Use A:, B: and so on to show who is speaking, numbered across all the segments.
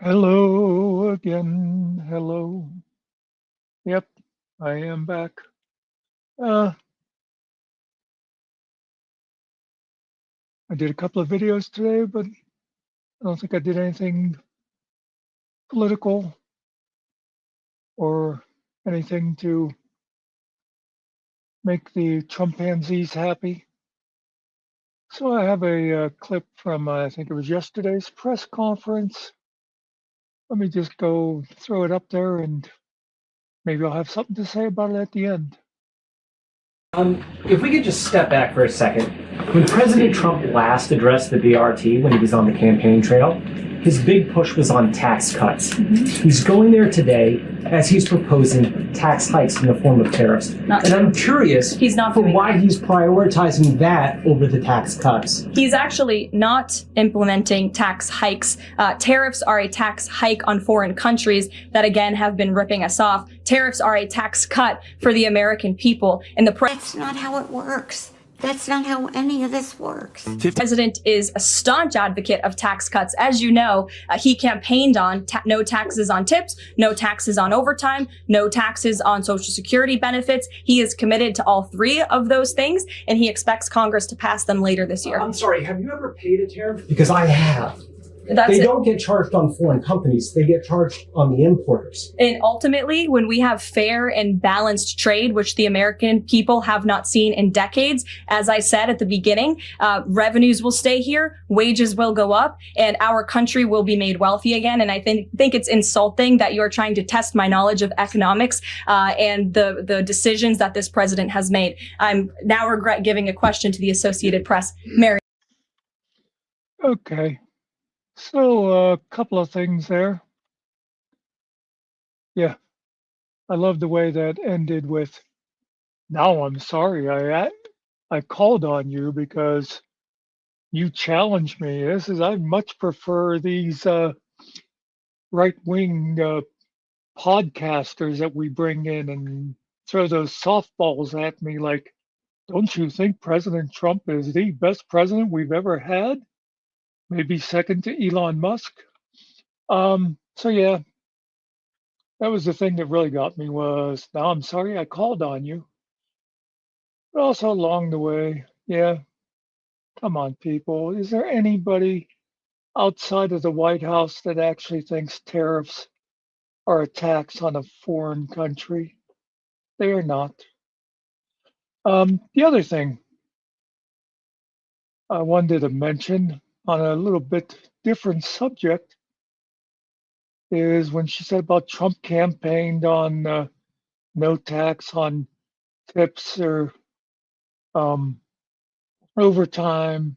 A: Hello again. Hello. Yep, I am back. Uh, I did a couple of videos today, but I don't think I did anything political or anything to make the Trumpanzees happy. So I have a clip from, I think it was yesterday's press conference. Let me just go throw it up there and maybe I'll have something to say about it at the end.
B: If we could just step back for a second. When President Trump last addressed the BRT when he was on the campaign trail, his big push was on tax cuts. He's going there today as he's proposing tax hikes in the form of tariffs. And I'm curious for why he's prioritizing that over the tax cuts.
C: He's actually not implementing tax hikes. Tariffs are a tax hike on foreign countries that, again, have been ripping us off. Tariffs are a tax cut for the American people. And
D: That's not how it works. That's not how any of this works.
C: The president is a staunch advocate of tax cuts. As you know, he campaigned on no taxes on tips, no taxes on overtime, no taxes on Social Security benefits. He is committed to all three of those things, and he expects Congress to pass them later this year.
B: I'm sorry, have you ever paid a tariff? Because I have.
C: That's
B: they
C: it.
B: don't get charged on foreign companies. They get charged on the importers.
C: And ultimately, when we have fair and balanced trade, which the American people have not seen in decades, as I said at the beginning, revenues will stay here, wages will go up, and our country will be made wealthy again. And I think it's insulting that you're trying to test my knowledge of economics and the decisions that this president has made. I'm now regret giving a question to the Associated Press. Mary.
A: Okay. So a couple of things there. Yeah, I love the way that ended with, "Now I'm sorry I called on you because you challenged me." I much prefer these right-wing podcasters that we bring in and throw those softballs at me like, "Don't you think President Trump is the best president we've ever had? Maybe second to Elon Musk." So yeah, that was the thing that really got me was, "Now I'm sorry I called on you." But also along the way, yeah, come on, people. Is there anybody outside of the White House that actually thinks tariffs are a tax on a foreign country? They are not. The other thing I wanted to mention on a little bit different subject is when she said about Trump campaigned on no tax on tips or um, overtime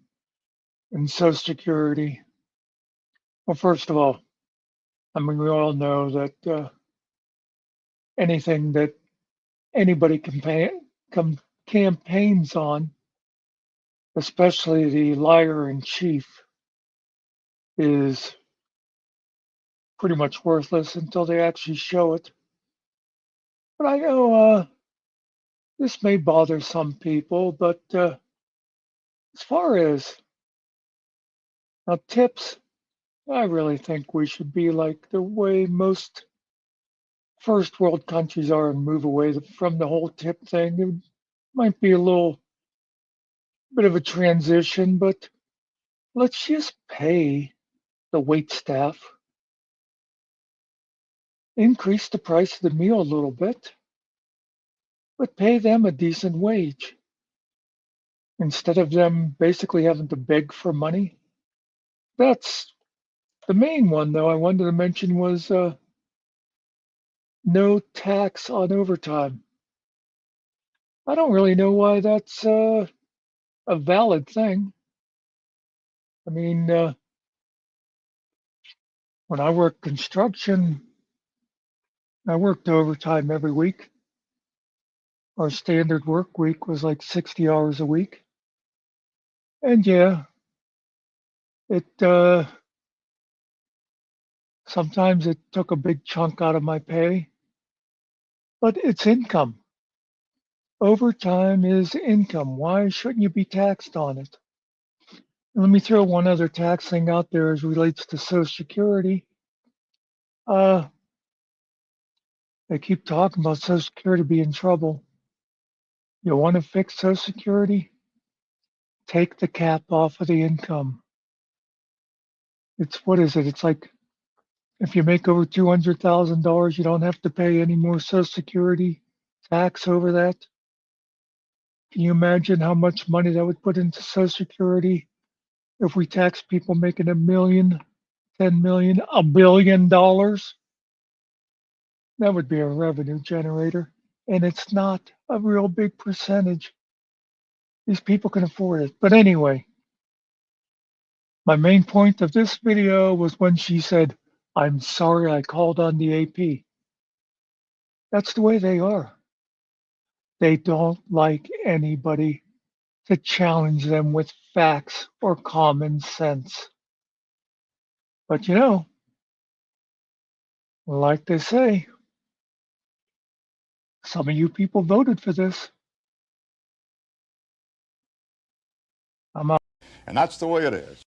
A: and Social Security. Well, first of all, I mean, we all know that anything that anybody campaigns on, especially the liar in chief, is pretty much worthless until they actually show it. But I know this may bother some people, but as far as tips, I really think we should be like the way most first world countries are and move away from the whole tip thing. It might be a little bit of a transition, but let's just pay the wait staff, increase the price of the meal a little bit, but pay them a decent wage instead of them basically having to beg for money. That's the main one, though, I wanted to mention was no tax on overtime. I don't really know why that's a valid thing. I mean, when I worked construction, I worked overtime every week. Our standard work week was like 60 hours a week. And yeah, it sometimes it took a big chunk out of my pay, but it's income. Overtime is income. Why shouldn't you be taxed on it? Let me throw one other tax thing out there as relates to Social Security. Uh, they keep talking about Social Security being in trouble. You want to fix Social Security? Take the cap off of the income. It's what is it? It's like if you make over $200,000, you don't have to pay any more Social Security tax over that. Can you imagine how much money that would put into Social Security if we tax people making a million, 10 million, $1 billion? That would be a revenue generator. And it's not a real big percentage. These people can afford it. But anyway, my main point of this video was when she said, I'm sorry I called on the AP. That's the way they are. They don't like anybody to challenge them with facts or common sense. But you know, like they say, some of you people voted for this. I'm
E: And that's the way it is.